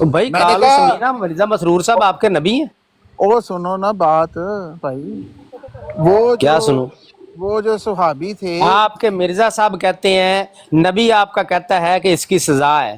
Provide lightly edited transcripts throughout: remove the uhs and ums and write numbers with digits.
بھائی میں نے کالو کہا سمینا مرزا مسرور صاحب آپ کے نبی ہیں؟ او سنو نا بات بھائی، وہ کیا سنوں؟ جو صحابی تھے، آپ کے مرزا صاحب کہتے ہیں نبی آپ کا کہتا ہے کہ اس کی سزا ہے،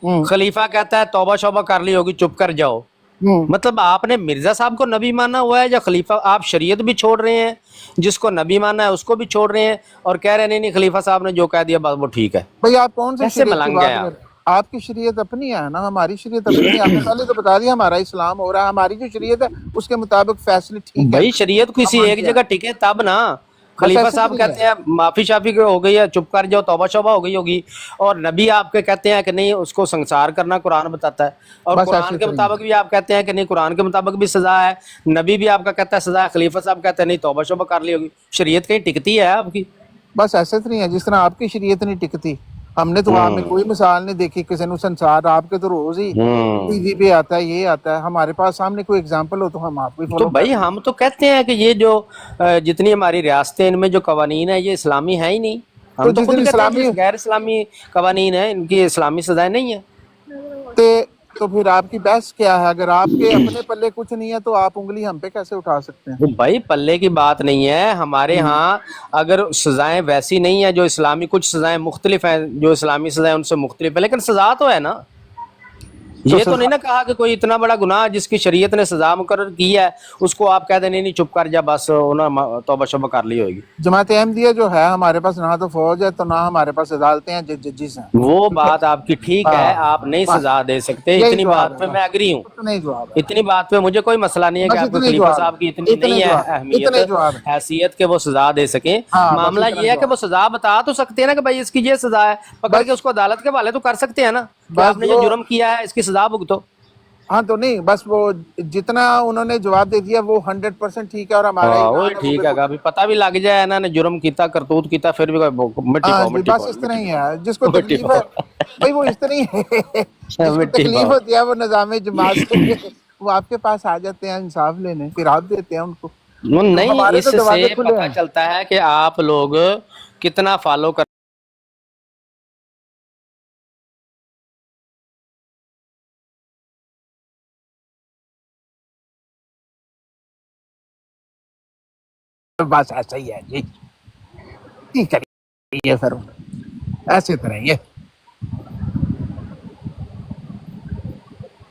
ہوں خلیفہ کہتا ہے توبہ شوبہ کر لی ہوگی چپ کر جاؤ۔ ہوں مطلب آپ نے مرزا صاحب کو نبی مانا ہوا ہے یا خلیفہ؟ آپ شریعت بھی چھوڑ رہے ہیں، جس کو نبی مانا ہے اس کو بھی چھوڑ رہے ہیں، اور کہہ رہے ہیں نہیں نہیں خلیفہ صاحب نے جو کہہ دیا بس وہ ٹھیک ہے۔ بھائی آپ کون سی ایسے شریعت کی ملنگ بات ہیں کر آپ۔ رہے ہیں؟ آپ کی شریعت اپنی ہے نا، ہماری شریعت اپنی ہے۔ آپ نے پہلے تو بتا دیا ہمارا اسلام ہو رہا ہے، ہماری جو شریعت ہے اس کے مطابق فیصلے ٹھیک ہے، بھائی شریعت ہم کسی ایک مانتے ہیں، جگہ ٹکے تب نا۔ بس خلیفہ ایسے تو صاحب نہیں ہے۔ کہتے ہیں معافی شافی ہو گئی ہے چپ کر جاؤ توبہ شوبہ ہو گئی ہوگی، اور نبی آپ کے کہتے ہیں کہ نہیں اس کو سنسار کرنا قرآن بتاتا ہے، اور بس ایسے قرآن کے تو نہیں مطابق بھی آپ کہتے ہیں کہ نہیں قرآن کے مطابق بھی سزا ہے، نبی بھی آپ کا کہتا ہے سزا ہے، خلیفہ صاحب کہتے ہیں نہیں توبہ شوبہ کر لی ہوگی۔ شریعت کہیں ٹکتی ہے آپ کی؟ بس ایسے تو نہیں ہے جس طرح آپ کی شریعت نہیں ٹکتی۔ ہم نے تو آپ میں ہوں کوئی مثال نہیں دیکھی کسی نے سنسار، آپ کے تو روز ہی ٹی ہوں وی پہ آتا ہے، یہ آتا ہے، ہمارے پاس سامنے کوئی اگزامپل ہو تو ہم آپ کو تو فالو کر بھائی رہے ہیں۔ ہم تو کہتے ہیں کہ یہ جو جتنی ہماری ریاستیں ان میں جو قوانین ہیں یہ اسلامی ہے ہی نہیں۔ تو ہم تو جس خود دن کہتے ہیں اسلامی یہ غیر اسلامی قوانین ہیں، ان کی اسلامی سزائیں نہیں ہیں۔ تو پھر آپ کی بحث کیا ہے؟ اگر آپ کے اپنے پلے کچھ نہیں ہے تو آپ انگلی ہم پہ کیسے اٹھا سکتے ہیں؟ وہ بھائی پلے کی بات نہیں ہے ہمارے ہاں، اگر سزائیں ویسی نہیں ہیں جو اسلامی، کچھ سزائیں مختلف ہیں جو اسلامی سزائیں ان سے مختلف ہے، لیکن سزا تو ہے نا۔ تو یہ تو نہیں سزا نا کہا کہ کوئی اتنا بڑا گناہ جس کی شریعت نے سزا مقرر کی ہے اس کو آپ کہہ دیں نہیں نہیں چپ کر جا بس انہوں نے توبہ شوبہ کر لی ہوگی۔ جماعت احمدیہ جو ہے، ہمارے پاس نہ تو فوج ہے تو نہ ہمارے پاس عدالتیں ہیں، ججز ہیں، وہ ٹھیک ہے؟ بات آپ کی ٹھیک ہے، ہاں آپ نہیں بس سزا دے سکتے، یہی اتنی جواب بات ہے، پہ میں بس ایگری ہوں۔ اتنا ہی جواب ہے، اتنی بات پہ مجھے کوئی مسئلہ نہیں ہے کہ بس آپ کو اتنا ہی خلیفہ جواب صاحب کی ہے، اتنی اتنا ہی نہیں ہے جواب ہے، اتنا اہمیت، ہی جواب ہے، حیثیت کہ وہ سزا دے سکیں۔ ہاں بس معاملہ اتنا یہ ہی ہے کہ جواب وہ سزا بتا تو سکتے ہیں نا کہ بھائی اس کی یہ سزا ہے، پکڑ کے بس اس کو عدالت کے حوالے تو کر سکتے ہیں نا کہ بس آپ نے جو جو جرم کیا ہے اس کی سزا بھگتو۔ ہاں تو نہیں، بس وہ جتنا انہوں نے جواب دے دیا وہ 100% ٹھیک ہے، اور ہمارا ہاں وہی ایمان ہے وہ ٹھیک ہے، بالکل ابھی پتہ بھی لگ جائے انہوں نے جرم کیتا کرتوت کیتا پھر بھی مٹی ہاں پاؤ جی، مٹی بس پاؤ اس طرح مٹی ہی پاؤ ہے۔ جس کو مٹی تکلیف ہے پاؤ بھائی وہ اس طرح ہی ہے، جس کو مٹی تکلیف پاؤ۔ ہوتی ہے وہ نظام جماعت سے وہ آپ کے پاس آ جاتے ہیں انصاف لینے، پھر آپ دیتے ہیں ان کو۔ تو نہیں ہمارے اس تو سے دروازے کھلے پتہ ہیں۔ چلتا ہے کہ آپ لوگ کتنا فالو کر بس ایسا ہی ہے جی، ٹھیک ہے پھر ایسے طرح ہی ہے۔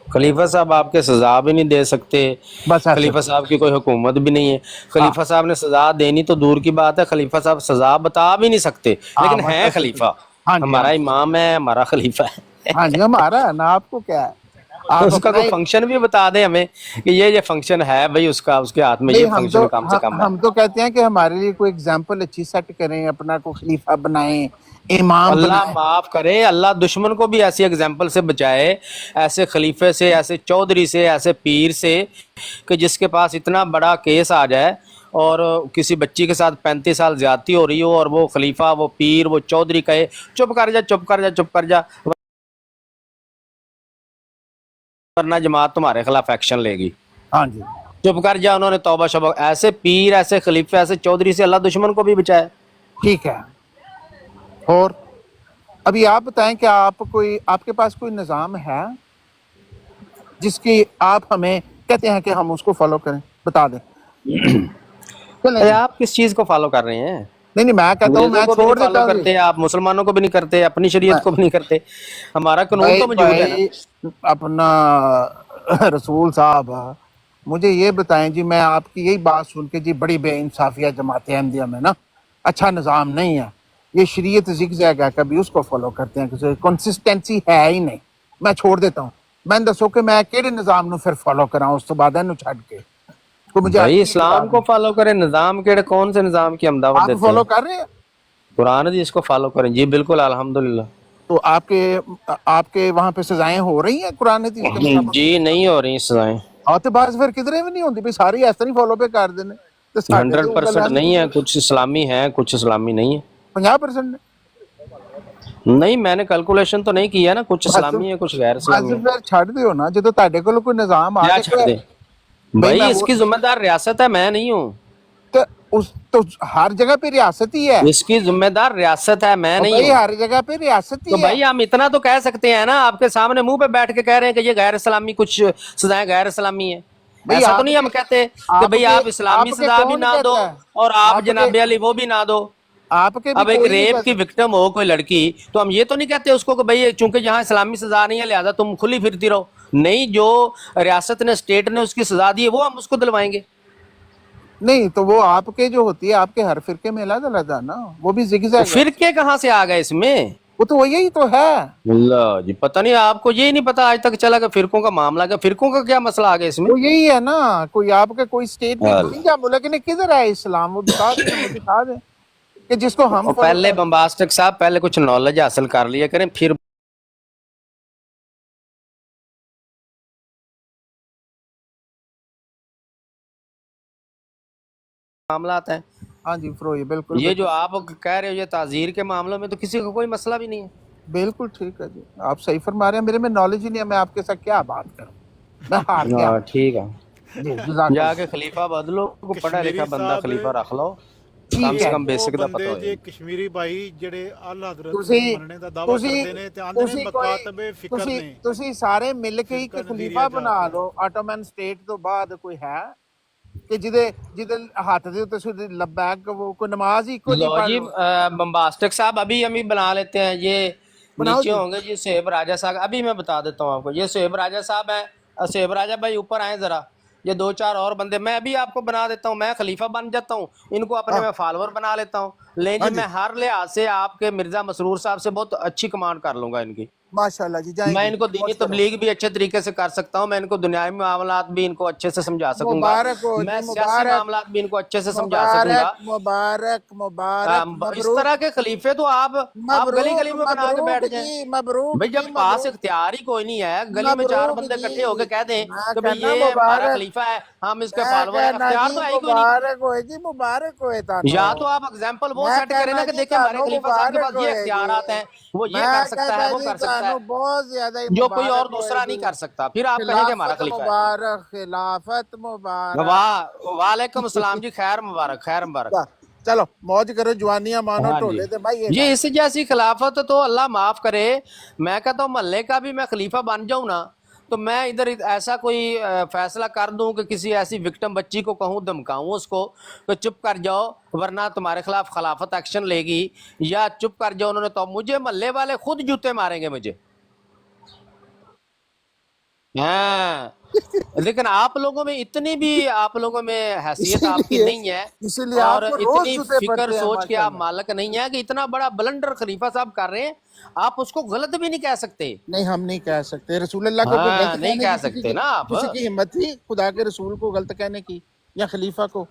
خلیفہ صاحب آپ کے سزا بھی نہیں دے سکتے، بس ایسے خلیفہ طرح صاحب کی کوئی حکومت بھی نہیں ہے، ہاں خلیفہ صاحب نے سزا دینی تو دور کی بات ہے، خلیفہ صاحب سزا بتا بھی نہیں سکتے، ہاں لیکن بس ہیں ایسے طرح خلیفہ، ہاں جی ہاں ہمارا جی امام ہے، ہمارا خلیفہ ہے۔ ہاں جی، ہمارا ہے نا، آپ کو کیا ہے؟ آپ اس کا اپنا کوئی ہی فنکشن بھی بتا دیں ہمیں کہ یہ فنکشن ہے بھائی، اس کا اس کے ہاتھ میں یہ نہیں، فنکشن کم سے کم ہے۔ ہم تو کہتے ہیں کہ ہمارے لیے کوئی اگزامپل اچھی سیٹ کریں، اپنا کو خلیفہ بنائیں، امام اللہ بنائیں۔ معاف کرے، اللہ دشمن کو بھی ایسی اگزامپل سے بچائے، ایسے خلیفے سے، ایسے چودھری سے، ایسے پیر سے کہ جس کے پاس اتنا بڑا کیس آ جائے اور کسی بچی کے ساتھ 35 سال زیادتی ہو رہی ہو اور وہ خلیفہ، وہ پیر، وہ چودھری کہے چپ کر جا چپ کر جا چپ کر جا ورنہ جماعت تمہارے خلاف ایکشن لے گی، ہاں جی چپ کر جا۔ انہوں نے توبہ شبہ، ایسے پیر، ایسے خلیفے، ایسے چودھری سے اللہ دشمن کو بھی بچائے۔ ٹھیک ہے۔ اور ابھی آپ بتائیں کہ آپ کے پاس کوئی نظام ہے جس کی آپ ہمیں کہتے ہیں کہ ہم اس کو فالو کریں؟ بتا دیں چلیں جی۔ آپ کس چیز کو فالو کر رہے ہیں؟ نہیں میں کہتا ہوں، انگریزوں میں کو بھی چھوڑ نہیں دیتا فالو ہوں جی۔ کرتے آپ، مسلمانوں کو بھی نہیں کرتے، اپنی میں شریعت کو بھی نہیں کرتے، ہمارا قانون تو موجود ہے نا۔ بھائی اپنا رسول صاحب، مجھے یہ بتائیں جی، میں آپ کی یہی بات سن کے جی بڑی بے انصافیہ جماعت احمدیہ میں نا، اچھا نظام نہیں ہے، یہ شریعت زگ زیگ ہے، کبھی اس کو فالو کرتے ہیں، کنسسٹینسی ہے ہی نہیں، میں چھوڑ دیتا ہوں۔ میں دسو کہ میں کہڑے نظام نو پھر فالو کراں اس تو بعد اینو چھڈ کے؟ تو مجھے بھائی آج چیز بتا اسلام دیں، کو فالو کریں، نظام کیڑے کون سے نظام کی ہم دعوت آپ دیتے ہیں؟ فالو کر رہے ہیں؟ قرآن حدیث کو فالو کریں جی، بالکل الحمدللہ۔ تو آپ کے وہاں پہ سزائیں ہو رہی ہیں قرآن حدیث کے مطابق؟ جی نہیں ہو رہی سزائیں، تو بس پھر کدھرے بھی نہیں ہوندی بھی ساری اس طرح فالو پہ کر دینے تو ساڈے تو گل 100% احمدی نہیں ہے، کچھ اسلامی ہیں کچھ اسلامی نہیں ہے۔ 50% نہیں میں نے کیلکولیشن تو نہیں کیا نا، کچھ بس اسلامی ہے کچھ غیر بس اسلامی ہے۔ پھر چھڈ دیو نا، جدو تہاڈے کول کوئی نظام آ کیا کے چھڑ دیں بھائی میں بھائی، اس وہ کی ذمہ دار ریاست ہے، میں نہیں ہوں۔ تو उस तो हर जगह पे रियासत ही है। इसकी जिम्मेदार रियासत है, मैं और नहीं भाई हूँ। हर जगह पे रियासत तो ही है। भाई हम इतना तो कह सकते हैं ना, आपके सामने मुंह पे बैठ के कह रहे हैं कि ये गैर इस्लामी, कुछ सजाएं गैर इस्लामी है। भाई ऐसा तो नहीं आपके हम कहते कि भाई आपके आप इस्लामी आपके सजा भी कौन ना दो कहता है? और आप आपके जनाबे अली वो भी ना दो। आपके भी अब एक कोई नहीं रेप की कहता। विक्टिम हो कोई लड़की, तो हम ये तो नहीं कहते उसको कि भाई चूंकि यहाँ इस्लामी सजा नहीं है लिहाजा तुम खुली फिरती रहो। नहीं, जो रियासत ने, स्टेट ने उसकी सजा दी है वो हम उसको दिलवाएंगे। नहीं तो वो आपके जो होती है, आपके हर फिरके में अलग अलग है ना, वो भी तो जिगजैग है। फिरके कहाँ से आ गए इसमें? वो तो यही तो है। अल्लाह जी, पता नहीं, आपको ये नहीं पता आज तक चला कि फिरकों का मामला, क्या फिरकों का क्या मसला आ गया इसमें? वो यही है ना, कोई आपके कोई स्टेट में अल्लाह। नहीं, बोला कि नहीं किधर है इस्लाम, वो बता दें, मुझे बता दें कि जिसको हम और फॉलो पहले करते बम्बास्टिक साहब, पहले कुछ नॉलेज हासिल कर लिया करें, फिर मामला आता है। हैं। हाँ जी फरोही, बिल्कुल ये जो बिल्कुल आप कह रहे हो ये ताजीर के मामलों में तो किसी का कोई मसला भी नहीं है। बिल्कुल ठीक है जी, आप सही फरमा रहे हैं। मेरे में नॉलेज ही नहीं है, मैं आपके साथ क्या बात करूं, मैं हार गया। हाँ ठीक है, जी जज़ाकल्लाह। जाके खलीफा बदलो, को पढ़ा लिखा कश्मीरी बंदा साहब खलीफा रख लो, कम ठीक से है कम ਉਹ बेसिक ਦਾ ਬੰਦੇ ਪਤਾ ਜੇ ਹੋਏ। ਕਸ਼ਮੀਰੀ ਭਾਈ ਜਿਹੜੇ ਆਲਾ ਹਜ਼ਰਤ ਨੂੰ ਤੁਸੀਂ ਮੰਨਣੇ ਦਾ ਦਾਵਾ ਤੁਸੀਂ ਕਰਦੇ ਨੇ ਤੇ ਆਂਦੇ ਨੇ ਤੁਸੀਂ ਮਕਾਤਬੇ ਫਿਕਰ ਤੁਸੀਂ ਨੇ ਤੁਸੀਂ ਸਾਰੇ ਮਿਲ ਕੇ ਇੱਕ ਫਿਰਕਾ ਖਲੀਫਾ ਨਜ਼ੀਰੀਆ ਬਣਾ ਜਾਤ ਲਓ ਆਟੋਮਨ ਸਟੇਟ ਤੋਂ ਬਾਅਦ। ਕੋਈ ਹੈ ਕਿ ਜਿਹਦੇ ਜਿਹਦੇ ਹੱਥ ਦੇ ਉੱਤੇ ਸਿੱਧੀ ਲੱਬੈਕ वो कोई नमाज ही इको लो जी पढ़ जी, लो। बम्बास्टिक साहब अभी हम ही बना लेते हैं। ये बनाओ नीचे जी। होंगे जी सोहेब राजा साहब, अभी मैं बता देता हूँ आपको। ये सोहेब राजा साहब हैं, सोहेब राजा भाई ऊपर आए जरा। ये दो चार और बंदे, मैं अभी आपको बना देता हूँ, मैं खलीफा बन जाता हूँ, इनको अपने हाँ में फॉलोअर बना लेता हूँ। ले हाँ जी, जी मैं हर लिहाज से आपके मिर्जा मसरूर साहब से बहुत अच्छी कमांड कर लूंगा इनकी। माशाल्लाह जी, मैं जाएंगे इनको दीनी मौज करो। तबलीग भी अच्छे तरीके से कर सकता हूँ, मैं इनको दुनियावी मामलात भी इनको अच्छे से समझा सकूंगा, मुबारक हो मैं जी, सियासी मुबारक मामलात भी इनको अच्छे से समझा सकूंगा। मुबारक मुबारक मुबारक इस मबरूक तरह के खलीफे तो आप गली मबरूक गली में बना के बैठ मबरूक जाएं। जी, मबरूक भाई जी, जब पास मबरूक इख्तियार ही कोई नहीं है, गली में चार मबरूक बंदे जी। इकट्ठे होकर कह दें मैं कि भाई कहना ये हमारा मुबारक, खलीफा है, हम इसके मैं फॉलोअर हैं, कहना इख्तियार जी तो है ही कोई नहीं। मुबारक होए जी, मुबारक होए तानू। या तो आप एग्जाम्पल वो मैं सेट करें ना कहना कि जी देखिए हमारे तानू खलीफा साहब के मुबारक पास ये होए इख्तियारात जी, हैं, वो ये मैं कर सकता कहता है, वो जी कर सकता तानू है, बहुत ज्यादा ही जो कोई और मुबारक होए दूसरा नहीं जी। कर सकता, फिर आप कहें कि हमारा खिलाफत खलीफा है। मुबारक, खिलाफत मुबारक। वाह, वालेकुम अस्सलाम जी, खैर मुबारक, खैर मुबारक। चलो मौज करो, जवानियां मानो, हाँ जी, ढोले ते भाई ये ये इस जैसी खिलाफत तो अल्लाह माफ करे। मैं कहता हूँ मोहल्ले का भी मैं खलीफा बन जाऊं ना, तो मैं इधर ऐसा कोई फैसला कर दूं कि किसी ऐसी विक्टिम बच्ची को कहूं, धमकाऊं उसको कि चुप कर जाओ वरना तुम्हारे खिलाफ खिलाफत एक्शन लेगी, या चुप कर जाओ उन्होंने तो मुझे मोहल्ले वाले खुद जूते मारेंगे मुझे। हाँ, लेकिन आप लोगों में इतनी भी, आप लोगों में हैसियत आपकी इसीलिए नहीं है, इसीलिए और आपको रोज इतनी जूते फिक्र पड़ते हैं सोच के आप माशाल्लाह। मालक नहीं है कि इतना बड़ा ब्लंडर खलीफा साहब कर रहे हैं, आप उसको गलत भी नहीं कह सकते। नहीं हम नहीं कह सकते, रसूल अल्लाह को कोई हाँ, गलत नहीं कहने कह की सकते ना आप। किसी की हिम्मत थी खुदा के रसूल को गलत कहने की या खलीफा को?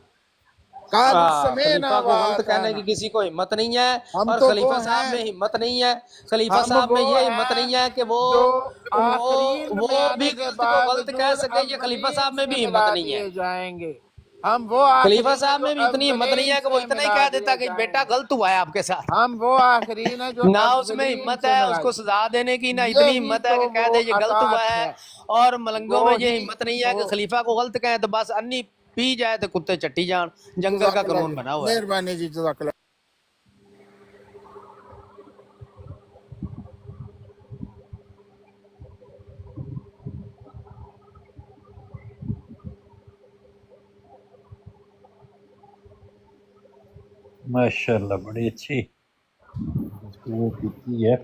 कालू समेना खलीफा व को गलत कहने की अताना। किसी को हिम्मत नहीं है, हम और तो वो खलीफा साहब हैं, में हिम्मत नहीं है। खलीफा हम साहब वो में ये हिम्मत हैं नहीं है कि वो जो वो आखरीन में वो भी आने के गलत को गलत कह बावजूद सके, ये खलीफा अव्वलीन साहब में से भी हिम्मत मिला नहीं है। दिए जाएंगे। हम वो खलीफा आखरीन है साहब जो में भी इतनी हिम्मत नहीं अव्वलीन है कि वो से इतना ही मिला कह देता दिए कि बेटा जाएंगे। गलत हुआ है आपके साथ। हम वो आखरीन है जो ना उसमें अव्वलीन हिम्मत से है मिला उसको दिए। सजा देने की, ना इतनी यही हिम्मत है तो कि कह वो दे ये गलत हुआ अतात है। है, और मलंगों वो में ये ही हिम्मत नहीं है वो। कि खलीफा को गलत कहें तो बस अन्नी पी जाए तो कुत्ते चट्टी जान, जंगल का जज़ाकल्लाह कानून जी, बना हुआ है। मेहरबानी जी, जज़ाकल्लाह। ਮਾਸ਼ਾਅੱਲਾ ਬੜੀ ਅੱਛੀ ਗੁਫ਼ਤਗੂ ਕੀਤੀ ਹੈ।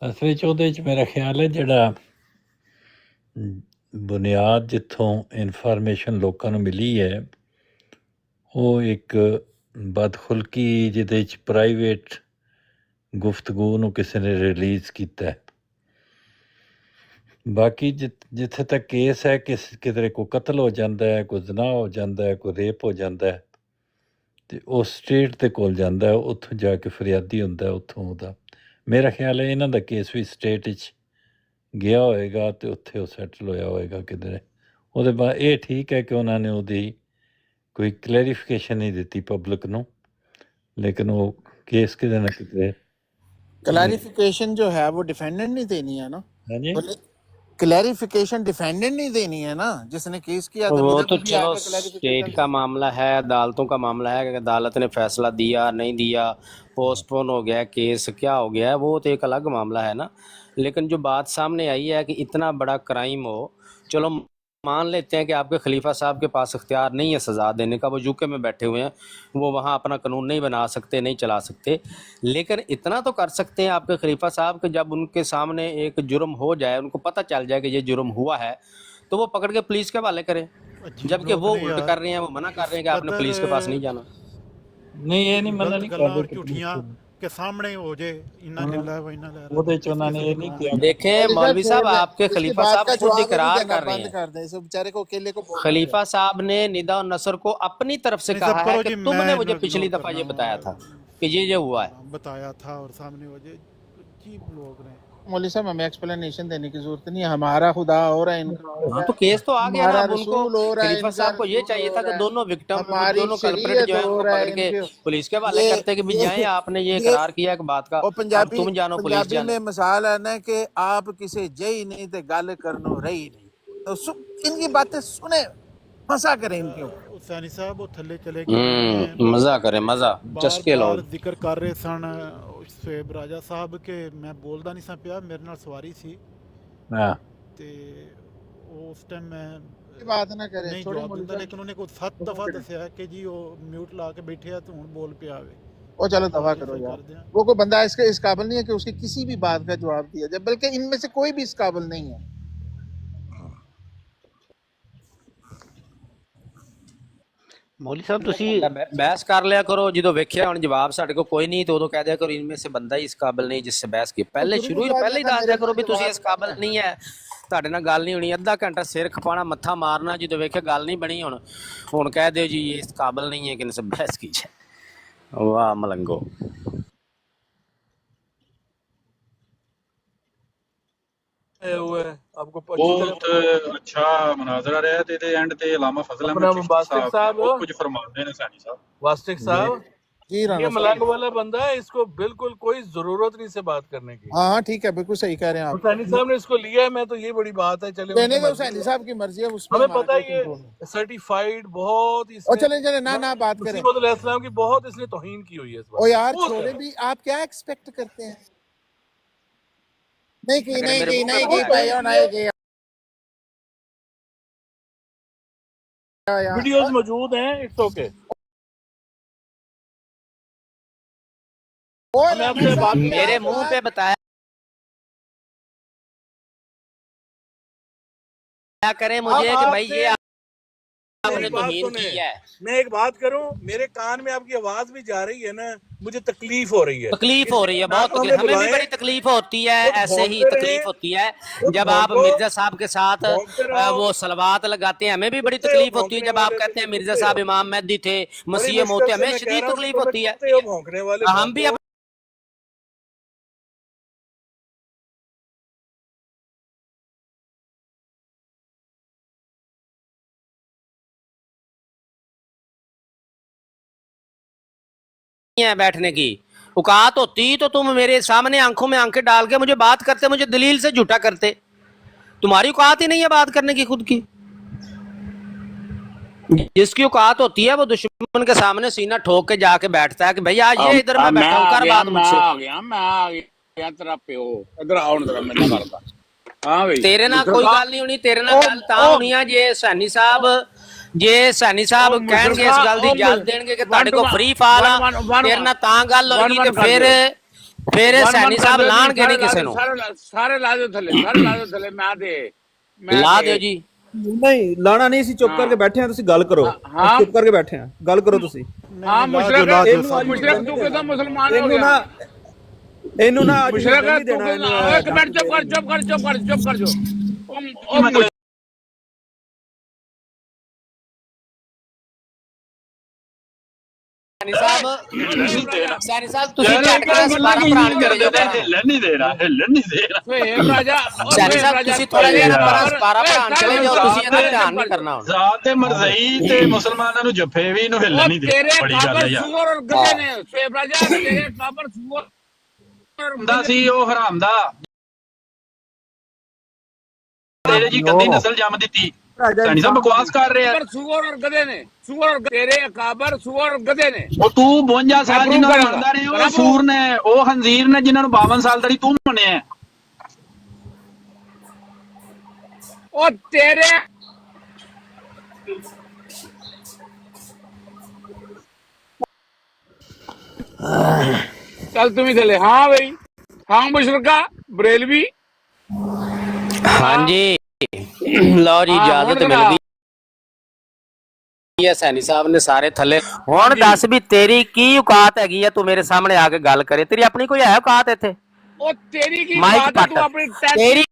ਅਸਲ ਵਿੱਚ ਉਹਦੇ 'ਚ ਮੇਰਾ ਖਿਆਲ ਹੈ ਜਿਹੜਾ ਬੁਨਿਆਦ ਜਿੱਥੋਂ ਇਨਫੋਰਮੇਸ਼ਨ ਲੋਕਾਂ ਨੂੰ ਮਿਲੀ ਹੈ ਉਹ ਇੱਕ ਬਦਖੁਲਕੀ ਜਿਹਦੇ 'ਚ ਪ੍ਰਾਈਵੇਟ ਗੁਫ਼ਤਗੂ ਨੂੰ ਕਿਸੇ ਨੇ ਰਿਲੀਜ਼ ਕੀਤਾ ਹੈ। ਬਾਕੀ ਜਿੱਥੇ ਤੱਕ ਕੇਸ ਹੈ ਕਿਧਰੇ ਕੋਈ ਕਤਲ ਹੋ ਜਾਂਦਾ ਹੈ, ਕੋਈ ਜ਼ਨਾ ਹੋ ਜਾਂਦਾ ਹੈ, ਕੋਈ ਰੇਪ ਹੋ ਜਾਂਦਾ ਹੈ, ਅਤੇ ਉਹ ਸਟੇਟ ਦੇ ਕੋਲ ਜਾਂਦਾ, ਉੱਥੋਂ ਜਾ ਕੇ ਫਰਿਆਦੀ ਹੁੰਦਾ, ਉੱਥੋਂ ਉਹਦਾ ਮੇਰਾ ਖਿਆਲ ਹੈ ਇਹਨਾਂ ਦਾ ਕੇਸ ਵੀ ਸਟੇਟ 'ਚ ਗਿਆ ਹੋਏਗਾ ਅਤੇ ਉੱਥੇ ਉਹ ਸੈਟਲ ਹੋਇਆ ਹੋਏਗਾ ਕਿਧਰੇ। ਉਹਦੇ ਬਾਅਦ ਇਹ ਠੀਕ ਹੈ ਕਿ ਉਹਨਾਂ ਨੇ ਉਹਦੀ ਕੋਈ ਕਲੈਰੀਫਿਕੇਸ਼ਨ ਨਹੀਂ ਦਿੱਤੀ ਪਬਲਿਕ ਨੂੰ, ਲੇਕਿਨ ਉਹ ਕੇਸ ਕਿਤੇ ਨਾ ਕਿਤੇ क्लैरिफिकेशन जो है वो डिफेंडेंट नहीं देनी है ना, ਹਾਂਜੀ वो क्लैरिफिकेशन डिफेंडेंट नहीं देनी है ना, जिसने केस किया था, वो मुझे तो भी चलो आकर स्टेट क्लैरिफिकेशन का मामला है, अदालतों का मामला है कि अदालत ने फैसला दिया नहीं दिया, पोस्टपोन हो गया केस, क्या हो गया है, वो तो एक अलग मामला है ना। लेकिन जो बात सामने आई है कि इतना बड़ा क्राइम हो, चलो मान लेते हैं कि आपके खलीफा साहब के पास इख्तियार नहीं है सज़ा देने का, वो यूके में बैठे हुए हैं, वो वहाँ अपना कानून नहीं बना सकते, नहीं चला सकते, लेकिन इतना तो कर सकते हैं आपके खलीफा साहब कि जब उनके सामने एक जुर्म हो जाए, उनको पता चल जाए कि ये जुर्म हुआ है, तो वो पकड़ के पुलिस के हवाले करें। अजीब जबकि लोग वो ने उल्ट यार, कर रहे हैं, वो मना कर रहे हैं कि आपने कदर पुलिस के पास नहीं जाना। नहीं ये नहीं मना गलत नहीं गल्लां कर और रहे झूठियां के सामने हो जाए, इन्ना लिल्लाह व इन्ना इलैहि ਉਹਦੇ ਚ राजिऊन, ਉਹਨਾਂ किस ने किस्म ये के नहीं लोग किया। हैं। देखें मौलवी साहब, आपके इसकी खलीफा बात साहब का खुद जवाब अभी इकरार देना कर रहे बंद हैं। कर दें, इस बेचारे को अकेले को बोलने दें। खलीफा साहब ने निदा और नसर को अपनी तरफ से नहीं कहा सब है करो कि जी, तुमने मैं मुझे इग्नोर पिछली कर दफा रहा ये बताया था हूँ, कि ये हुआ है। बताया था और सामने वजह, अजीब लोग ने। मौलवी साहब हमें एक्सप्लेनेशन देने की जरूरत नहीं है, हमारा खुदा हो रहा है, इनका हो रहा हाँ है, तो केस तो आ गया ना। हमारा अब उनको रसूल हो रहा है, खलीफा इनका साहब को ये रसूल चाहिए हो था कि रहा है, दोनों विक्टिम, हमारी दोनों कल्प्रिट शरीयत जो है हो उनको रहा पकड़ है, के इनके पुलिस के हवाले ये करते कि भी ये जाएं, आपने ये ये इकरार किया एक बात का, और अब पंजाबी तुम जानो पुलिस पंजाबी जाने। में मिसाल है ना कि आप किसे जई नहीं ते गल करनो रही नहीं, तो इनकी बातें सुने, हंसा करें इनके ऊपर। हुसैनी साहब वो थल्ले चले गए हैं, मजा करे, मजा बार चस्के बार लो। जिक्र कर रहे सन ਸ਼ੁਏਬ ਰਾਜਾ ਸਾਹਿਬ ਕਿ ਮੈਂ ਬੋਲਦਾ ਨਹੀਂ ਸਾਂ ਪਿਆ, ਮੇਰੇ ਨਾਲ ਸਵਾਰੀ ਸੀ ਹਾਂ ਤੇ ਉਸ ਟਾਈਮ ਮੈਂ ये बात ना करें, ਨਹੀਂ छोड़े ਜਵਾਬ मौलवी ਦਿੰਦਾ, साहब। ਲੇਕਿन ਉਹਨੇ ਕੋਈ 7 ਦਫਾ ਦੱਸਿਆ ਕਿ ਜੀ ਉਹ ਮਿਊਟ ਲਾ ਕੇ ਬੈਠੇ ਆ ਤੇ ਹੁਣ ਬੋਲ ਪਿਆ ਵੇ। ओ चलो दवा जी, करो फिर यार, कर दें। वो कोई बंदा इस काबिल नहीं है कि उसकी किसी भी बात का जवाब दिया जाए, बल्कि इनमें से कोई भी इस काबिल नहीं है। ਮੌਲੀ ਸਾਹਿਬ ਤੁਸੀਂ बहस कर लिया करो, जो वेख्या हम जवाब साडे को कोई नहीं तो उदों कह दिया करो इनमें से बंदा ही इस काबिल नहीं जिससे बहस की। पहले जरूर शुरू ही याद पहले ही रखना, दस मेरे दिया करो को भी तुसीं जवाब इस काबिल देना। नहीं है, ਤੁਹਾਡੇ ਨਾਲ ਗੱਲ ਨਹੀਂ ਹੋਣੀ, ਅੱਧਾ ਘੰਟਾ ਸਿਰ ਖਪਾਣਾ, ਮੱਥਾ ਮਾਰਨਾ, ਜਦੋਂ ਵੇਖਿਆ ਗੱਲ ਨਹੀਂ ਬਣੀ, ਹੁਣ ਕਹਿ ਦਿਓ ਜੀ ਇਹ ਇਸ ਕਾबिल नहीं है कि इनसे बहस की जाए। वाह मलंगो। हुआ है आपको अच्छी ਬਹੁਤ तरह ਅੱਛਾ ਮਨਾਜ਼ਰਾ ਰਿਹਾ ਤੇ ਇਹਦੇ ਐਂਡ ਤੇ ਇਲਾਮਾ ਫਜ਼ਲ अपना ਅਹਿਮਦ ਚਿਸ਼ਤੀ वास्तिक ਸਾਹਿਬ साहब ਬਹੁਤ ਕੁਝ फरमाते हैं सैनी साहब। वास्तिक साहब जी ये राणा मलंग साहब, वाला बंदा है, इसको बिल्कुल कोई जरूरत नहीं से बात करने की। हाँ हाँ ठीक है, बिल्कुल सही कह रहे हैं आप। हुसैनी साहब ने इसको लिया है, मैं तो ये बड़ी बात है, चले कहने उनकी का मर्जी हुसैनी है। साहब की मर्जी है, उसमें हमें हमारा पता कोई है ये कंट्रोल नहीं। सर्टिफाइड बहुत और इसने चले चले ना ना बात करें। मुसीबत अलैहिस्सलाम की बहुत इसने तौहीन की हुई है इस ओ बात यार बहुत छोड़े है। भी, आप क्या एक्सपेक्ट करते हैं? नहीं की अगर नहीं मेरे की मुंह पे नहीं की बोला भाइयों, नहीं की यार। वीडियोस मौजूद हैं, इट्स ओके। और हमें आपसे बात नहीं मेरे मुंह पे बताया करें मुझे कि भाई ये आपने मेरी बात तौहीन सुने, की है। मैं एक बात करूं, मेरे कान में आपकी आवाज भी जा रही है ना, मुझे तकलीफ हो रही है। तकलीफ हो रही है, बहुत ना तो तकलीफ, हमें भी बुलाएं, बड़ी तकलीफ होती है, खुद ऐसे ही भौंकते तकलीफ रहे, होती है खुद जब आप भौंको, मिर्जा साहब के साथ भौंकते रहो। वो सलवात लगाते हैं, हमें भी बड़ी कुत्ते हो तकलीफ होती है भौंकने जब आप वाले, कहते हैं तुम मिर्जा कुत्ते साहब हो। इमाम मेहदी थे, बड़ी मसीह मुश्किल मोते, से हमें मैं कह शदीद रहा हूं, तकलीफ तुम्हें होती है। कुत्ते हो भौंकने वाले, हम भी भौंको। है बैठने की औकात होती तो तुम मेरे सामने आंखों में आंखें डाल के मुझे बात करते, मुझे दलील से झूठा करते। तुम्हारी औकात ही नहीं है बात करने की खुद की। जिसकी औकात होती है वो दुश्मन के सामने सीना ठोक के जाके बैठता है कि भैया ये इधर मैं बैठा हूं, कर बात मुझसे। मैं आ गया तेरा प्यो इधर आओ जरा मेरे नाल गल। हाँ भाई तेरे नाल कोई गल नहीं होनी, तेरे नाल गल तां होनी है जे सैनी साहब कहणगे इस गल दी इजाजत देणगे कि तुहाडे को फ्री फाल आ, तेरे नाल तां गल होगी ते फिर सैनी साहब लाणगे नहीं किसे नूं। सारे ला दो थले मैं दे ला दिओ जी। ਨਹੀਂ ਲਾਣਾ ਨਹੀਂ, ਅਸੀਂ ਚੁੱਪ ਕਰਕੇ ਬੈਠੇ ਹਾਂ, ਤੁਸੀਂ ਗੱਲ ਕਰੋ। ਹਾਂ। ਚੁੱਪ ਕਰਕੇ ਬੈਠੇ ਹਾਂ, ਗੱਲ ਕਰੋ ਤੁਸੀਂ। हाँ मुशरक ला दो, मुशरक तू कैसा मुसलमान हो ਇਹਨੂੰ गया? ਨਾ ਇਹਨੂੰ ਨਾ ਅੱਜ मुशरक ਨਹੀਂ तू ਦੇਣਾ कैसा ਇਹਨੂੰ। एक मिनट चुप कर जो सैनी साहब ਤੁਸੀਂ ਝੱਟ ਨਾਲ 12 ਪ੍ਰਾਣ ਚਲੇ ਜਾਓ ਪਰਾਂ। हिलन नहीं दे रहा। सुहेब राजा सैनी साहब ਤੁਸੀਂ ਥੋੜਾ ਜਿਹਾ ਨਾ ਪਰਾਂ 12 ਪ੍ਰਾਣ ਚਲੇ ਜਾਓ, ਤੁਸੀਂ ਇਹਦਾ ਧਿਆਨ ਨਹੀਂ ਕਰਨਾ ਹੁਣ। ਜ਼ਾਤ ਮਰਜ਼ਈ ਤੇ ਮੁਸਲਮਾਨਾਂ ਨੂੰ ਜੱਫੇ ਵੀ ਇਹਨੂੰ ਹਿੱਲਣ ਨਹੀਂ ਦੇ। तेरे ਬੜੀ ਗੱਲ ਹੈ काबर ਯਾਰ। सुअर और गधे ने सुहेब राजा तेरे काबर सुअर ਹੁੰਦਾ ਸੀ ਉਹ ਹਰਾਮ ਦਾ ਤੇਰੇ ਜੀ ਗੰਦੀ ਨਸਲ ਜੰਮ ਦਿੱਤੀ ਸੈਣੀ ਸਾਹਿਬ ਬਕਵਾਸ ਕਰ ਰਹੇ ਆ पर सुअर और गधे ने सुअर और तेरे अकाबर सुअर और गधे ने ਉਹ ਤੂੰ 52 ਸਾਲ ਮੈਂ ਜਿਨ੍ਹਾਂ ਨੂੰ prove ਮੰਨਦਾ ਰਹੇ ਉਹ ਕਰਾਂਗਾ। ਸੂਰ ਨੇ ਉਹ ਹੰਜ਼ੀਰ ਨੇ ਜਿਨ੍ਹਾਂ ਨੂੰ 52 ਸਾਲ ਦਾ ਤੂੰ ਮੰਨਿਆ और तेरे चल तुम ही चले हाँ भाई हाँ मुशरका बरेलवी हाँ जी लो जी हाँ, इजाजत ਹੁਣ मिल गई है सैनी साहब ने सारे थले हुण दस भी तेरी की औकात हैगी है तू मेरे सामने आके गल करे तेरी अपनी कोई है औकात इत्थे और तेरी की माइक बात है, तू पट अपनी टैक्स तेरी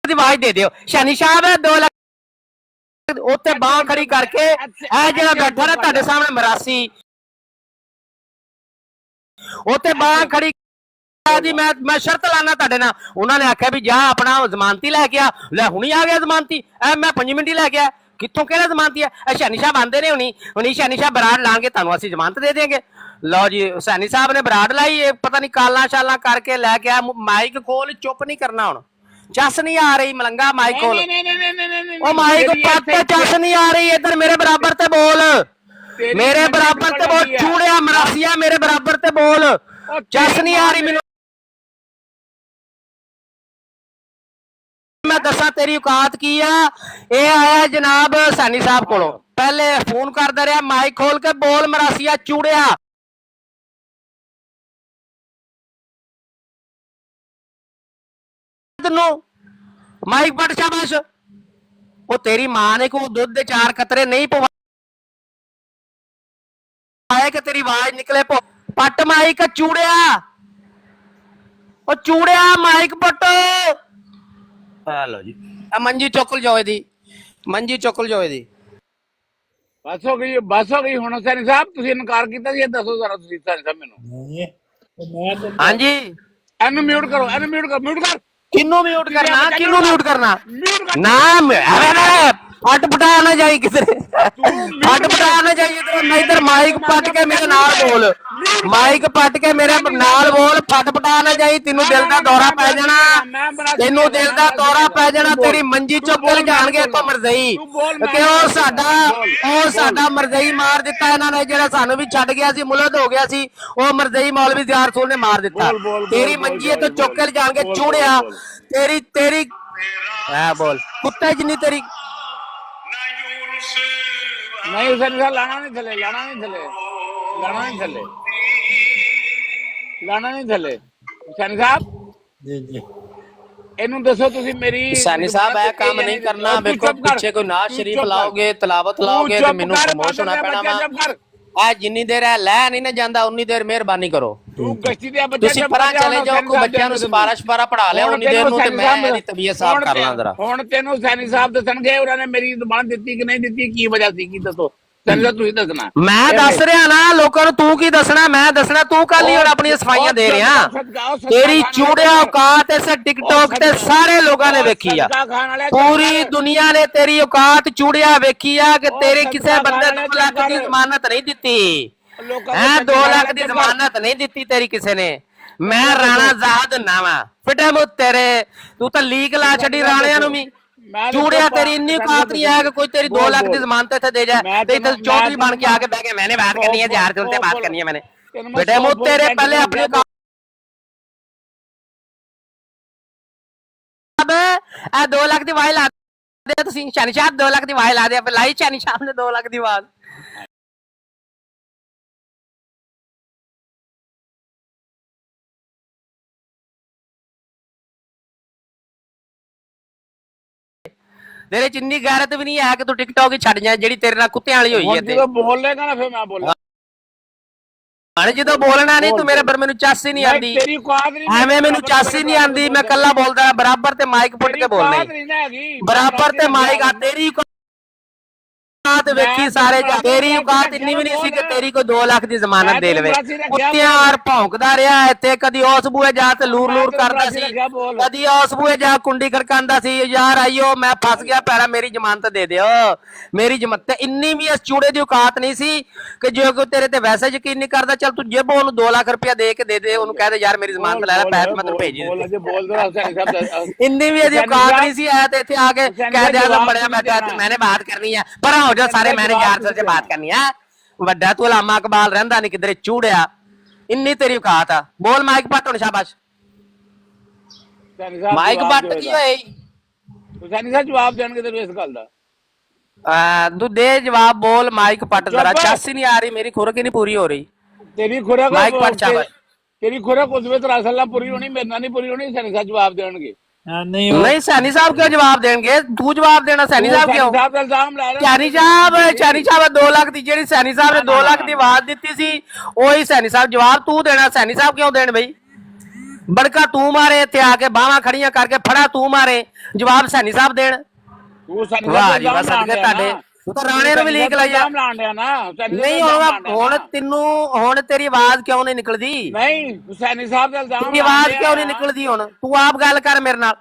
आवाज दे दियो शनी साहब 2 ਲੱਖ ਉੱਤੇ ਬਾਹ ਖੜੀ ਕਰਕੇ ਇਹ ਜਿਹੜਾ ਬੈਠਾ ਨਾ ਤੁਹਾਡੇ ਸਾਹਮਣੇ ਮਰਾਸੀ ਉੱਤੇ ਬਾਹ ਖੜੀ ਜੀ ਮੈਂ ਸ਼ਰਤ ਲਾਣਾ ਤੁਹਾਡੇ ਨਾਲ ਉਹਨਾਂ ਨੇ ਆਖਿਆ ਵੀ ਜਾ ਆਪਣਾ ਜ਼ਮਾਨਤੀ ਲੈ ਕੇ ਆ ਲੈ ਹੁਣੀ ਆ ਗਿਆ ਜ਼ਮਾਨਤੀ ਐ ਮੈਂ 5 ਮਿੰਟ ਹੀ ਲੈ ਗਿਆ ਕਿੱਥੋਂ ਕਿਹੜਾ ਜ਼ਮਾਨਤੀ ਹੈ ਇਹ ਸ਼ਨੀ ਸਾਹਿਬ ਆਂਦੇ ਨੇ ਹੁਣੀ ਸ਼ਨੀ ਸਾਹਿਬ ਬਰਾੜ ਲਾਣਗੇ ਤੁਹਾਨੂੰ ਅਸੀਂ ਜ਼ਮਾਨਤ ਦੇ ਦੇਂਗੇ ਲਓ ਜੀ ਸੈਣੀ ਸਾਹਿਬ ਨੇ ਬਰਾੜ ਲਾਈ ਇਹ ਪਤਾ ਨਹੀਂ ਕਾਲਾਂ ਸ਼ਾਲਾਂ ਕਰਕੇ ਲੈ ਕੇ ਆ ਮਾਈਕ ਖੋਲ ਚੁੱਪ ਨਹੀਂ ਕਰਨਾ ਹੁਣ चस नहीं आ रही मलंगा माइक खोल ओ माइक पट चस नहीं आ रही इधर मेरे बराबर ते बोल मेरे बराबर ते बोल चूड़िया मरासिया मेरे बराबर ते बोल चस नहीं आ रही मैनू मैं दसा तेरी औकात की है ये आया जनाब सैनी साहब कोलों पहले फोन करदा रहा माइक खोल के बोल मरासिया चूड़िया माइक पट शाबाश वो तेरी मां ने को दूध दे 4 कतरे नहीं पवाए कि तेरी आवाज निकले पट माइक चूड़िया ओ चूड़िया माइक पट हेलो जी मंजी चुकल जाओ दी मंजी चुकल जाओ दी बस हो गई हुण सैनी साहब तुसीं इनकार कीता जी दसो जरा तुसीं सैनी साहब मैनूं हाँ जी एनू म्यूट कर किन्नू म्यूट करना ना फट फटा ना जाई किधरे फट फटा ना जाई इधर माइक पट के मेरे नाल बोल माइक पट के मेरे नाल बोल फट फटा ना जाई तेनू दिल दा दौरा पै जाना तेरी मंजी चुक के जाणगे तो मरजई कि ओ साडा मरजई मार दिता इन्हां ने जेड़ा सानू भी छड्ड गया सी मुलद हो गया सी ओ मरजई मौलवी ज़ियार रसूल ने मार दिता तेरी मंजी तो चुक के जाणगे चूड़िया तेरी बोल कुत्ते जिन्नी तेरी नहीं सैनी साहब लाना नहीं थले सैनी साहब इनू दसो तुसी मेरी सैनी साहब है काम नहीं करना देखो पीछे कोई नाज शरीफ लाओगे तलावत लाओगे तो मेनू खामोश होना पैना वा आ जिन्नी देर है लै नहीं ना जांदा उन्नी देर मेहरबानी करो तुसी परा चले जाओ कोई बच्चों नु सिफारिश पारा पढ़ा ले उन्नी देर नु ते मैं मेरी तबीयत साफ कर ला जरा हुण तेनू सैनी साहब दसणगे उन्हां ने मेरी जुबान दित्ती कि नहीं दित्ती की वजह सी की दसो सैनी साहब तुसीं दसना मैं दस रहा ना लोकां नु तू की दसना मैं दसना तू कल ही और अपनी सफाइयां दे रहा तेरी चूड़िया औकात इस टिकटॉक ते सारे लोगों ने देखी आ पूरी दुनिया ने तेरी औकात चूड़िया वेखी आ कि तेरे किसी बंदे 2 लाख की जमानत नहीं दित्ती है 2 लाख की जमानत नहीं दित्ती तेरी किसी ने मैं राणा ज़ाद नावा फिटे मुँह तेरे तू तो लीक ला छड़ी राणियां नु भी चूड़िया तेरी इन्नी औकात नहीं है कि कोई तेरी 2 लाख की जमानत इत्थे दे जाए ते इधर चौधरी बन के आके बैठ के मैंने बात करनी है ज़ियार रसूल से बात करनी है मैंने बेटे मुँह तेरे पहले अपने अब 2 लाख दी वाही ला दे तुसीं शनी साहब 2 लाख दी वाही ला दे लाई शनी साहब ने 2 लाख दी आवाज तेरे च इन्नी गैरत भी नहीं है कि तू टिकटॉक ही छड़ जाए जेड़ी तेरे नाल कुत्ते वाली होई है ਜਦੋਂ ਬੋਲੇਗਾ ਨਾ ਫਿਰ ਮੈਂ ਬੋਲਾਂ हाणे जो बोलना नहीं तू मेरे पर मेनू चस ही नहीं आंदी तेरी औकात नहीं एवें मेनू चस ही नहीं आंदी मैं कल्ला बोलदा बराबर ते माइक पुट के बोलना बराबर ते माइक आ तेरी औकात वेखी सारे तेरी औकात इन्नी भी नहीं सी कि तेरी कोई 2 लाख दी जमानत दे लवे कुत्तियां और भौंकदा रहा इत्थे कदी उस बूहे जा ते लूर लूर करदा सी कदी उस बूहे जा कुंडी खड़कांदा सी यार आइयो मैं फस गया पैरा मेरी जमानत दे दियो मेरी जमानत इन्नी भी इस चूड़े दी औकात नहीं सी कि जो कोई तेरे ते वैसे यकीन नहीं करदा चल तू जे बोल 2 लाख रुपया दे के दे दे ओनू कह दे यार मेरी जमानत ले ले पैसे मैं तेनू भेज दित्ते इन्नी भी इहदी औकात नहीं सी आया ते इत्थे आके कह दिया बड़िया मैंने बात करनी है पर हो जाओ सारे मैंने यार से बात करनी है वड्डा तू लामा कबाल रहिंदा नहीं किधरे चूड़िया इन्नी तेरी औकात आ बोल माइक पट हुण शाबाश माइक पट की होई हुसैनी साहब जवाब देणगे तैनूं इस गल दा तू दे जवाब बोल माइक पट जरा चस ही नहीं आ रही मेरी खुरक ही नहीं पूरी हो रही तेरी खुराक माइक पट शाबाश तेरी खुराक उस ਵੇਲੇ ਤੇਰਾ ਨਾਲ पूरी होनी मेरे नाल नहीं पूरी होनी हुसैनी साहब जवाब देणगे नहीं सैनी साहब क्यों जवाब देंगे तू जवाब देना सैनी साहब क्यों साहब ਦਾ ਇਲਜ਼ਾਮ ਲਾ ਰਿਹਾ सैनी साहब 2 लाख दी जेडी सैनी साहब ने 2 लाख दी आवाज दी सी ओही सैनी साहब जवाब तू देना सैनी साहब क्यों देन भाई बड़का तू मारे इत्थे आके बाहां खड़ियां करके फड़ा तू मारे जवाब सैनी साहब देन ਤੂੰ ਸੈਨੀ वाह ਸਾਹਿਬ जी वाह सदके ਤੁਹਾਡੇ तू तो राणे ਨੂੰ भी लीक लाइया ਲਾਣ ਡਿਆ ਨਾ नहीं ਹੁਣ ਤੈਨੂੰ ਹੁਣ ਤੇਰੀ ਆਵਾਜ਼ ਕਿਉਂ ਨਹੀਂ ਨਿਕਲਦੀ ਨਹੀਂ ਹੁਸੈਨੀ ਸਾਹਿਬ ਦਾ ਇਲਜ਼ਾਮ ਤੇਰੀ ਆਵਾਜ਼ ਕਿਉਂ ਨਹੀਂ ਨਿਕਲਦੀ ਹੁਣ ਤੂੰ ਆਪ ਗੱਲ ਕਰ ਮੇਰੇ ਨਾਲ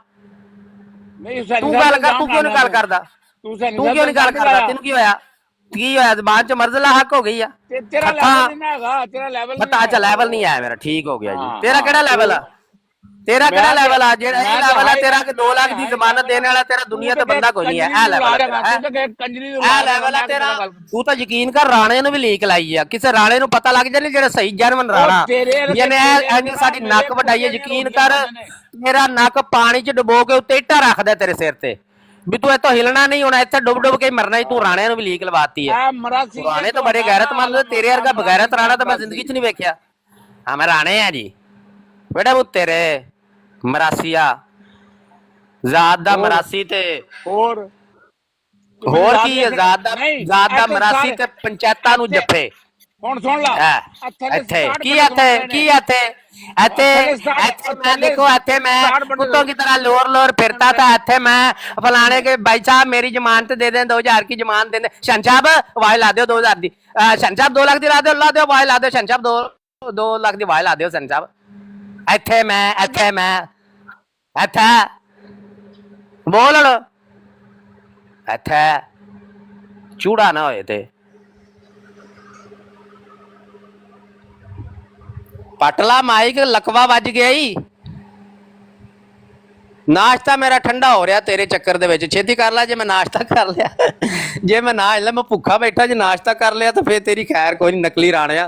ਨਹੀਂ ਹੁਸੈਨੀ ਤੂੰ ਗੱਲ ਕਰ ਤੂੰ ਕਿਉਂ ਨਹੀਂ ਗੱਲ ਕਰਦਾ ਤੂੰ ਹੁਸੈਨੀ ਤੂੰ ਕਿਉਂ ਨਹੀਂ ਗੱਲ ਕਰਦਾ ਤੈਨੂੰ ਕੀ ਹੋਇਆ ਜ਼ਬਾਨ ਚ ਮਰਜ਼ਲਾ ਹੱਕ ਹੋ ਗਈ ਆ ਤੇਰਾ ਲੈਵਲ ਨਹੀਂ ਹੈਗਾ ਤੇਰਾ ਲੈਵਲ ਪਤਾ ਚ ਲੈਵਲ ਨਹੀਂ ਆਇਆ ਮੇਰਾ ਠੀਕ ਹੋ ਗਿਆ ਜੀ ਤੇਰਾ ਕਿਹੜਾ ਲੈਵਲ ਆ ਤੇਰਾ ਕਿਹੜਾ ਲੈਵਲ ਆ ਜਿਹੜਾ ਇਹ ਲੈਵਲ ਆ ਤੇਰਾ ਕਿ 2 ਲੱਖ ਦੀ ਜ਼ਮਾਨਤ ਦੇਣ ਵਾਲਾ ਤੇਰਾ ਦੁਨੀਆ ਤੇ ਬੰਦਾ ਕੋਈ ਨਹੀਂ ਹੈ ਇਹ ਲੈਵਲ ਇਹ ਲੈਵਲ ਆ ਤੇਰਾ ਤੂੰ ਤਾਂ ਯਕੀਨ ਕਰ ਰਾਣੇ ਨੂੰ ਵੀ ਲੀਕ ਲਾਈ ਆ ਕਿਸੇ ਰਾਣੇ ਨੂੰ ਪਤਾ ਲੱਗ ਜਾਣੀ ਜਿਹੜਾ ਸਹੀ ਜਰਮਨ ਰਾਣਾ ਇਹਨੇ ਸਾਡੀ ਨੱਕ ਵਡਾਈ ਹੈ ਯਕੀਨ ਕਰ ਤੇਰਾ ਨੱਕ ਪਾਣੀ ਚ ਡੁਬੋ ਕੇ ਉੱਤੇ ਇੱਟਾਂ ਰੱਖਦਾ ਤੇਰੇ ਸਿਰ ਤੇ ਵੀ ਤੂੰ ਇੱਥੋਂ ਹਿਲਣਾ ਨਹੀਂ ਹੋਣਾ ਇੱਥੇ ਡੁੱਬ ਡੁੱਬ ਕੇ ਮਰਨਾ ਹੀ ਤੂੰ ਰਾਣੇ ਨੂੰ ਵੀ ਲੀਕ ਲਵਾਤੀ ਹੈ ਰਾਣੇ ਤਾਂ ਬੜੇ ਗੈਰਤਮੰਦ ਤੇਰੇ ਵਰਗਾ ਬਗੈਰਤ ਰਾਣਾ ਤਾਂ ਮੈਂ ਜ਼ਿੰਦਗੀ 'ਚ ਨਹੀਂ ਵੇਖਿਆ ਹਾਂ ਮੈਂ ਰਾਣੇ ਆ ਜੀ ਬੇਟਾ ਉਹ ਤੇਰੇ ਮਰਾਸੀਆ ਜ਼ਾਤ ਦਾ ਮਰਾਸੀ ਤੇ ਹੋਰ ਕੀ ਹੈ ਜ਼ਾਤ ਦਾ ਮਰਾਸੀ ਤੇ ਪੰਚਾਇਤਾਂ ਨੂੰ ਜੱਫੇ ਹੁਣ ਸੁਣ ਲਾ ਇੱਥੇ मैं देखो ਇੱਥੇ मैं कुत्तों की तरह लोर फिरता था ਇੱਥੇ मैं फलाने के भाई साहब मेरी जमानत दे दें 2000 की जमानत दे दें शन साहब वाह ला दो 2000 दी शन साहब 2 लाख दी ला दो वाह ला दो शन साहब 2 लाख दी वाह ला दो शन साहब ਇੱਥੇ मैं बोल ਇੱਥੇ ਚੂੜਾ ਨਾ ਹੋਏ ਤੇ पटला माइक लकवा बज गया ही नाश्ता मेरा ठंडा हो रहा तेरे चक्कर दे विच छेती कर ला जे मैं नाश्ता कर लिया जे मैं ना ले मैं भुखा बैठा जे नाश्ता कर लिया तो फिर तेरी खैर कोई नहीं नकली राणिया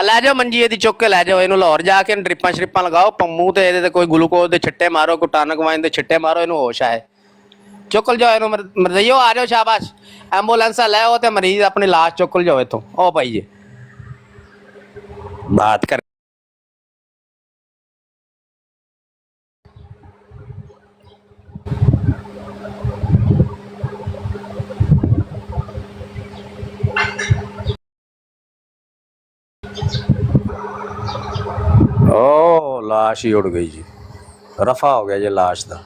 लै जाओ मंजी एदी चुक के लै जाओ इनू लाहौर जाके ड्रिपां श्रिपां लगाओ पम्मू ते एदे ते कोई ग्लूकोज दे छिट्टे मारो कोई टानक वाइन दे छिट्टे मारो इनू होश आए चुकल जाओ इनू मरइयो आ जाओ शाबाश एंबूलेंस लै आओ ते मरीज अपनी लाश चुकल जाओ इत्थों ओ भाई जी बात कर ओ लाश ही उड़ गई जी रफा हो गया जी लाश दा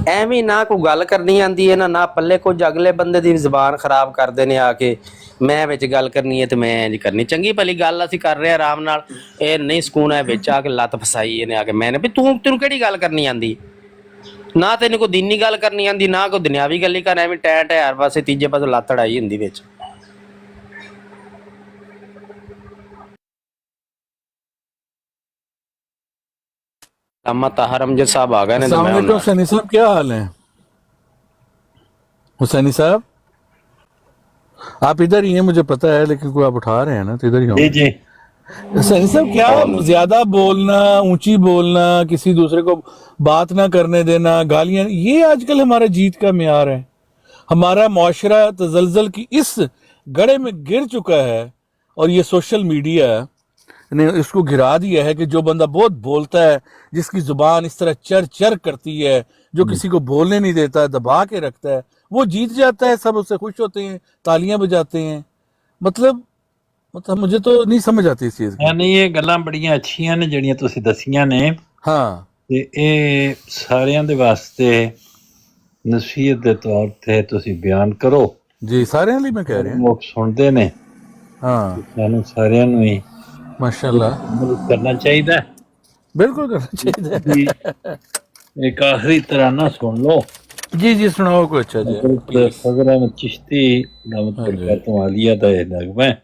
ਐਵੇਂ ਨਾ ਕੋਈ ਗੱਲ ਕਰਨੀ ਆਂਦੀ ਹੈ ਨਾ ਪੱਲੇ ਕੁਝ ਅਗਲੇ ਬੰਦੇ ਦੀ ਜ਼ਬਾਨ ਖਰਾਬ ਕਰਦੇ ਨੇ ਆ ਕੇ ਮੈਂ ਵਿੱਚ ਗੱਲ ਕਰਨੀ ਹੈ ਤੇ ਮੈਂ ਇੰਜ ਕਰਨੀ ਚੰਗੀ ਭਲੀ ਗੱਲ ਅਸੀਂ ਕਰ ਰਹੇ ਆਰਾਮ ਨਾਲ ਇਹ ਨਹੀਂ ਸਕੂਨ ਹੈ ਵਿੱਚ ਆ ਕੇ ਲੱਤ ਫਸਾਈ ਇਹਨੇ ਆ ਕੇ ਮੈਨੇ ਵੀ ਤੈਨੂੰ ਕਿਹੜੀ ਗੱਲ ਕਰਨੀ ਆਂਦੀ ਨਾ ਤੈਨੂੰ ਕੋਈ ਦੀਨੀ ਗੱਲ ਕਰਨੀ ਆਂਦੀ ਨਾ ਕੋਈ ਦੁਨਿਆਵੀ ਗੱਲ ਹੀ ਕਰਨਾ ਐਵੇਂ ਟੈ ਹਰ ਪਾਸੇ ਤੀਜੇ ਪਾਸੇ ਲੱਤ ਅੜਾਈ ਹੁੰਦੀ ਵਿੱਚ अम्मा ताहर अमजद साहब आ गए अस्सलाम वालेकुम हुसैनी साहब, क्या हाल है? हुसैनी साहब आप इधर ही हैं, मुझे पता है, लेकिन कोई आप उठा रहे हैं ना तो इधर ही होंगे। जी हुसैनी साहब क्या ज्यादा बोलना, ऊंची बोलना, किसी दूसरे को बात ना करने देना, गालियां, ये आजकल हमारा जीत का मियार है। हमारा मुआशरा तजल्जल की इस गड़े में गिर चुका है और ये सोशल मीडिया ने इसको गिरा दिया है कि जो बंदा बहुत बोलता है, जिसकी जुबान इस तरह चर चर करती है, जो किसी को बोलने नहीं देता है, दबा के रखता है, वो जीत जाता है, सब उससे खुश होते हैं, तालियां बजाते हैं। मतलब मुझे तो नहीं समझ आती इस चीज की। नहीं ये गल्लां बड़ियां अच्छियां ने जड़ियां तुसी दसियां ने। हाँ ਤੇ ਇਹ ਸਾਰਿਆਂ ਦੇ ਵਾਸਤੇ ਨਸੀਹਤ ਦੇ ਤੌਰ ਤੇ ਤੁਸੀਂ ਬਿਆਨ ਕਰੋ। ਜੀ ਸਾਰਿਆਂ ਲਈ ਮੈਂ ਕਹਿ ਰਿਹਾ। ਲੋਕ ਸੁਣਦੇ ਨੇ, ਹਾਂ ਸਾਨੂੰ ਸਾਰਿਆਂ ਨੂੰ ਹੀ ਮਾਸ਼ਾਅੱਲਾ ਅਮਲ ਕਰਨਾ ਚਾਹੀਦਾ ਹੈ। ਬਿਲਕੁਲ ਕਰਨਾ ਚਾਹੀਦਾ ਵੀ ਇੱਕ ਆਖਰੀ ਤਰਾਨਾ ਸੁਣ ਲਓ। ਜੀ ਜੀ ਸੁਣਾਓ ਕੋਈ ਅੱਛਾ ਜੀ حضرت فضل احمد چشتی رحمۃ اللہ علیہ ਦਾ ਇਹ ਨਗਮਾ ਹੈ।